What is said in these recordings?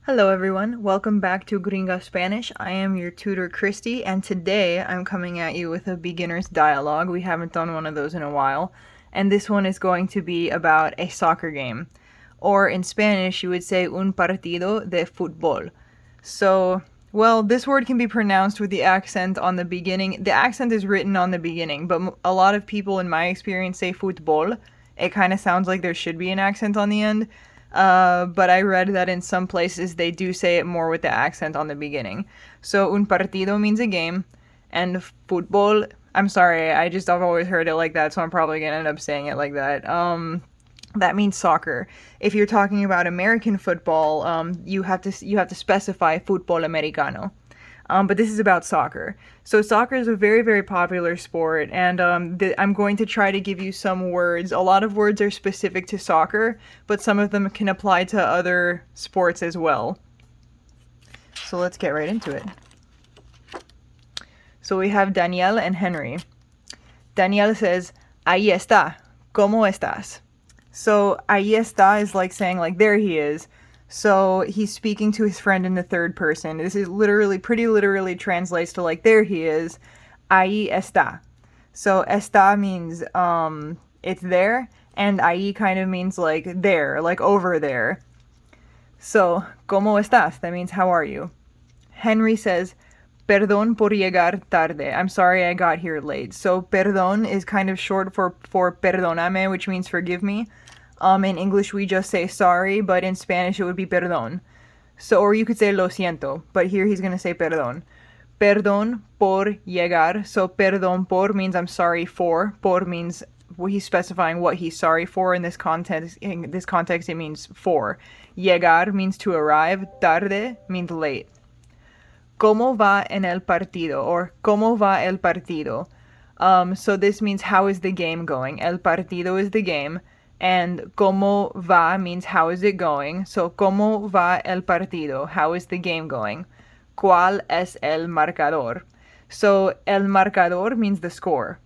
Hello everyone, welcome back to Gringa Spanish. I am your tutor Christy, and today I'm coming at you with a beginner's dialogue. We haven't done one of those in a while, and this one is going to be about a soccer game. Or in Spanish, you would say un partido de fútbol. So, well, this word can be pronounced with the accent on the beginning. The accent is written on the beginning, but a lot of people in my experience say fútbol. It kind of sounds like there should be an accent on the end. But I read that in some places they do say it more with the accent on the beginning. So un partido means a game, and fútbol, I'm sorry, I've always heard it like that, so I'm probably gonna end up saying it like that. That means soccer. If you're talking about American football, you have to specify fútbol americano. But this is about soccer. So soccer is a very, very popular sport, and I'm going to try to give you some words. A lot of words are specific to soccer, but some of them can apply to other sports as well. So let's get right into it. So we have Danielle and Henry. Danielle says, ahí está, ¿cómo estás? So ahí está is like saying like there he is. So he's speaking to his friend in the third person. This is pretty literally translates to like there he is. Ahí está. So está means it's there, and ahí kind of means like there, like over there. So, ¿cómo estás? That means how are you? Henry says, perdón por llegar tarde. I'm sorry I got here late. So perdón is kind of short for perdóname, which means forgive me. In English we just say sorry, but in Spanish it would be perdón. So, or you could say lo siento, but here he's gonna say perdón. Perdón por llegar. So perdón por means I'm sorry for. Por means he's specifying what he's sorry for. In this context, it means for. Llegar means to arrive. Tarde means late. ¿Cómo va en el partido? Or ¿cómo va el partido? So this means how is the game going? El partido is the game. And ¿cómo va means how is it going? So ¿cómo va el partido? How is the game going? ¿Cuál es el marcador? So el marcador means the score.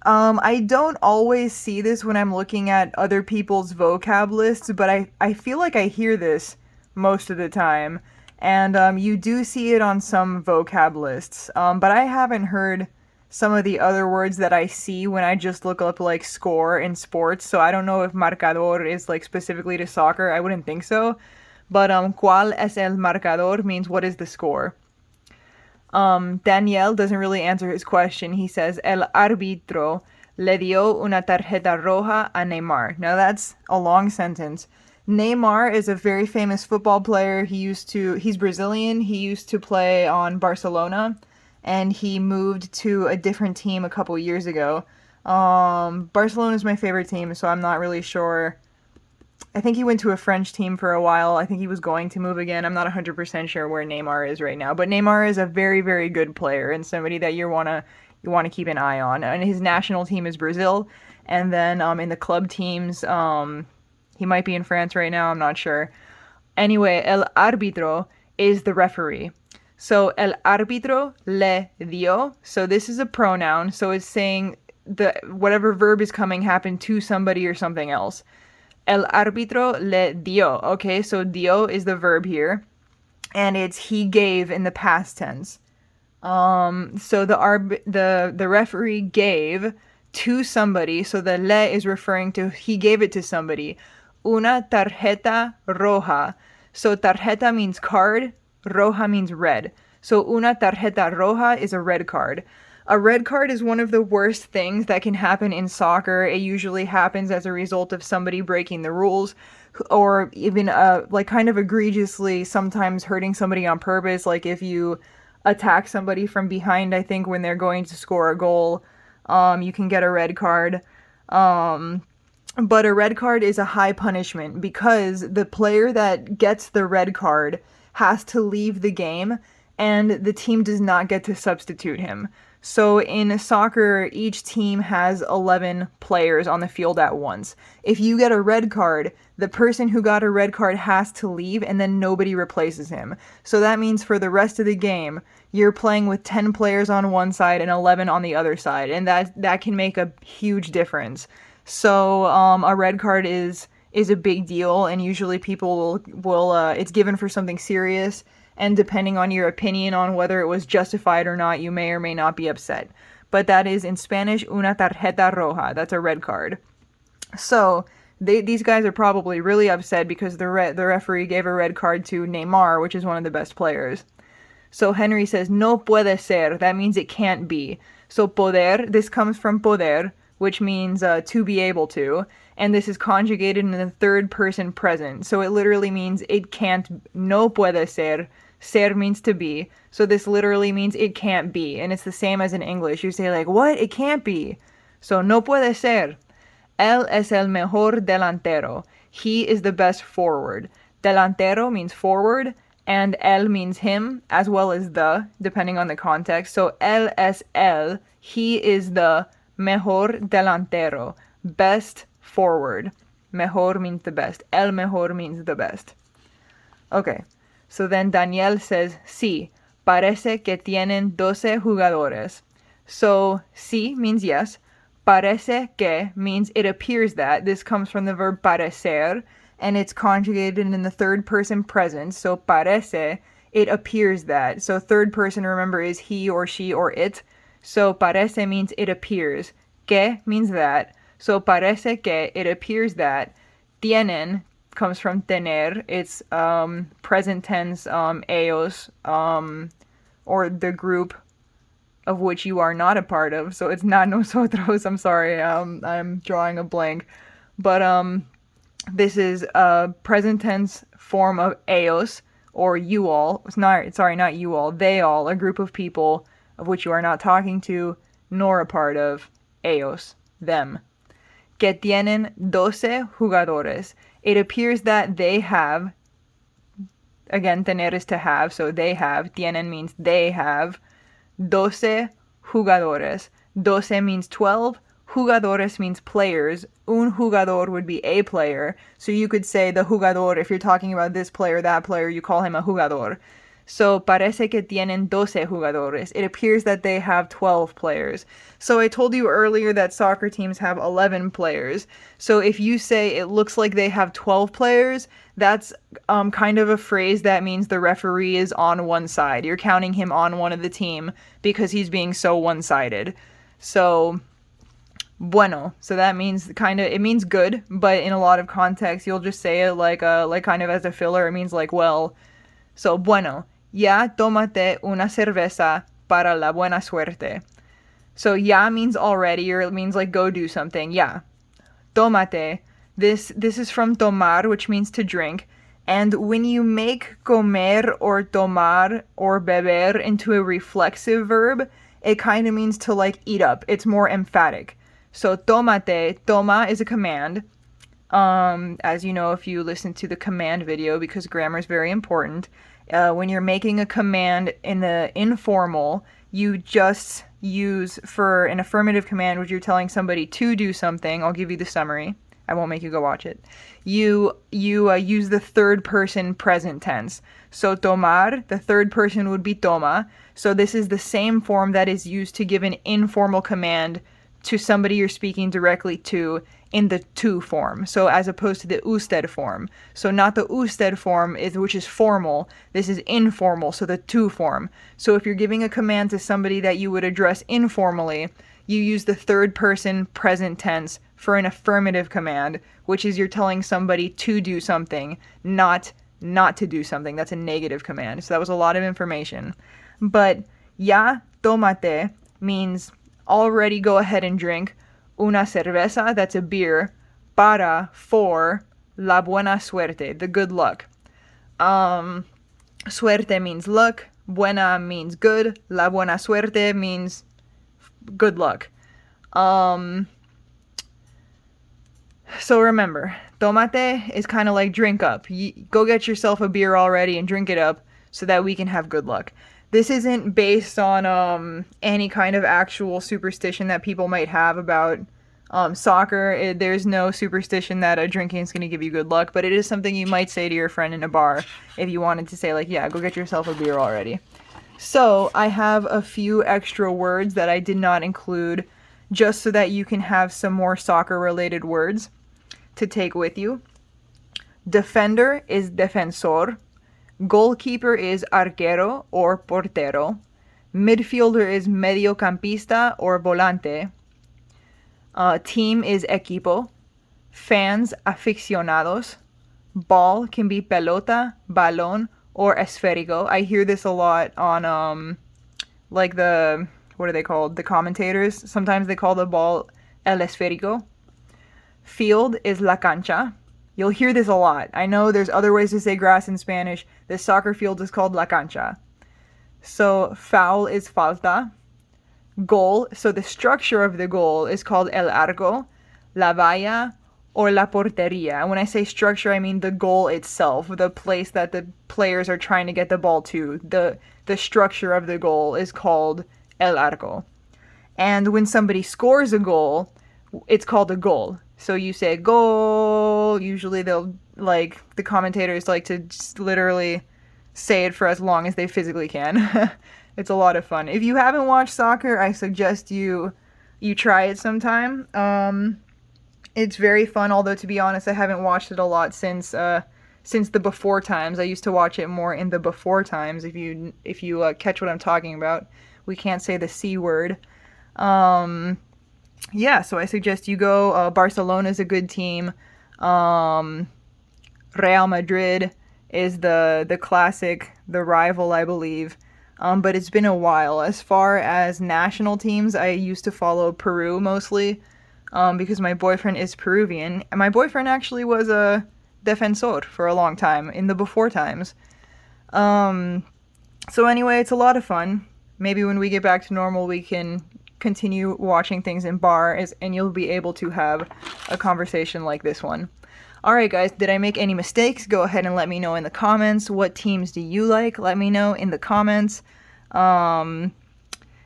I don't always see this when I'm looking at other people's vocab lists, but I feel like I hear this most of the time. And you do see it on some vocab lists. But I haven't heard some of the other words that I see when I just look up like score in sports. So I don't know if marcador is like specifically to soccer. I wouldn't think so. But ¿cuál es el marcador means what is the score? Daniel doesn't really answer his question. He says el árbitro le dio una tarjeta roja a Neymar. Now that's a long sentence. Neymar is a very famous football player. He's Brazilian. He used to play on Barcelona, and he moved to a different team a couple years ago. Barcelona is my favorite team, so I'm not really sure. I think he went to a French team for a while. I think he was going to move again. I'm not 100% sure where Neymar is right now, but Neymar is a very, very good player and somebody that you want to keep an eye on. And his national team is Brazil, and then in the club teams, he might be in France right now. I'm not sure. Anyway, el árbitro is the referee. So el árbitro le dio. So this is a pronoun. So it's saying whatever verb is coming happened to somebody or something else. El árbitro le dio. Okay, so dio is the verb here, and it's he gave in the past tense. So the referee gave to somebody. So the le is referring to he gave it to somebody. Una tarjeta roja. So tarjeta means card. Roja means red. So una tarjeta roja is a red card. A red card is one of the worst things that can happen in soccer. It usually happens as a result of somebody breaking the rules, or even like kind of egregiously sometimes hurting somebody on purpose. Like if you attack somebody from behind, I think when they're going to score a goal, you can get a red card. But a red card is a high punishment because the player that gets the red card has to leave the game, and the team does not get to substitute him. So in soccer, each team has 11 players on the field at once. If you get a red card, the person who got a red card has to leave, and then nobody replaces him. So that means for the rest of the game, you're playing with 10 players on one side and 11 on the other side, and that can make a huge difference. So a red card is is a big deal, and usually people will it's given for something serious, and depending on your opinion on whether it was justified or not, you may or may not be upset. But that is in Spanish una tarjeta roja. That's a red card. So these guys are probably really upset because the referee gave a red card to Neymar, which is one of the best players. So Henry says, no puede ser. That means it can't be. So poder, this comes from poder, which means to be able to. And this is conjugated in the third person present. So it literally means it can't, no puede ser. Ser means to be. So this literally means it can't be. And it's the same as in English. You say like, what? It can't be. So no puede ser. Él es el mejor delantero. He is the best forward. Delantero means forward. And él means him, as well as the, depending on the context. So él es él. He is the mejor delantero. Best forward. Mejor means the best. El mejor means the best. Okay. So then Daniel says, sí, parece que tienen 12 jugadores. So, sí means yes. Parece que means it appears that. This comes from the verb parecer, and it's conjugated in the third person present. So parece, it appears that. So third person, remember, is he or she or it. So parece means it appears. Que means that. So parece que, it appears that. Tienen comes from tener. It's present tense ellos, or the group of which you are not a part of. So it's not nosotros. I'm sorry. I'm drawing a blank. But this is a present tense form of ellos, or you all. Not you all. They all, a group of people of which you are not talking to, nor a part of. Ellos, them. Que tienen 12 jugadores. It appears that they have, again, tener is to have, so they have. Tienen means they have. 12 jugadores. 12 means 12. Jugadores means players. Un jugador would be a player. So you could say the jugador, if you're talking about this player, that player, you call him a jugador. So parece que tienen 12 jugadores. It appears that they have 12 players. So I told you earlier that soccer teams have 11 players. So if you say it looks like they have 12 players, that's kind of a phrase that means the referee is on one side. You're counting him on one of the team because he's being so one-sided. So bueno, so that means it means good, but in a lot of contexts you'll just say it like kind of as a filler. It means like, well. So bueno, ya tómate una cerveza para la buena suerte. So ya means already, or it means like go do something. Ya. Tómate. This is from tomar, which means to drink. And when you make comer or tomar or beber into a reflexive verb, it kind of means to like eat up. It's more emphatic. So tómate, toma is a command. As you know, if you listen to the command video, because grammar is very important, when you're making a command in the informal, you just use, for an affirmative command, which you're telling somebody to do something. I'll give you the summary. I won't make you go watch it. You use the third person present tense. So tomar, the third person would be toma. So this is the same form that is used to give an informal command to somebody you're speaking directly to in the to form. So as opposed to the usted form. So not the usted form, which is formal. This is informal, so the to form. So if you're giving a command to somebody that you would address informally, you use the third person present tense for an affirmative command, which is you're telling somebody to do something, not to do something. That's a negative command. So that was a lot of information. But ya tómate means already go ahead and drink. Una cerveza, that's a beer. Para, for. La buena suerte, the good luck. Suerte means luck. Buena means good. La buena suerte means good luck. So remember, tomate is kind of like drink up. Go get yourself a beer already and drink it up so that we can have good luck. This isn't based on any kind of actual superstition that people might have about soccer. There's no superstition that drinking is going to give you good luck, but it is something you might say to your friend in a bar if you wanted to say, like, yeah, go get yourself a beer already. So I have a few extra words that I did not include just so that you can have some more soccer-related words to take with you. Defender is defensor. Goalkeeper is arquero or portero. Midfielder is mediocampista or volante. Team is equipo. Fans, aficionados. Ball can be pelota, balón, or esférico. I hear this a lot on like what are they called? The commentators. Sometimes they call the ball el esférico. Field is la cancha. You'll hear this a lot. I know there's other ways to say grass in Spanish. The soccer field is called la cancha. So foul is falta. Goal, so the structure of the goal is called el arco, la valla, or la portería. And when I say structure, I mean the goal itself, the place that the players are trying to get the ball to. The structure of the goal is called el arco. And when somebody scores a goal, it's called a goal. So you say goal, usually they'll, like, the commentators like to just literally say it for as long as they physically can. It's a lot of fun. If you haven't watched soccer, I suggest you try it sometime. It's very fun, although to be honest, I haven't watched it a lot since the before times. I used to watch it more in the before times. If you catch what I'm talking about, we can't say the C word. Yeah, so I suggest you go. Barcelona's a good team. Real Madrid is the classic, the rival, I believe. But it's been a while. As far as national teams, I used to follow Peru mostly, because my boyfriend is Peruvian. And my boyfriend actually was a defensor for a long time, in the before times. So anyway, it's a lot of fun. Maybe when we get back to normal, we can continue watching things in bars, and you'll be able to have a conversation like this one. Alright guys, did I make any mistakes? Go ahead and let me know in the comments. What teams do you like? Let me know in the comments.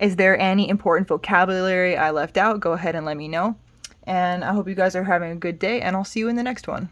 Is there any important vocabulary I left out? Go ahead and let me know. And I hope you guys are having a good day, and I'll see you in the next one.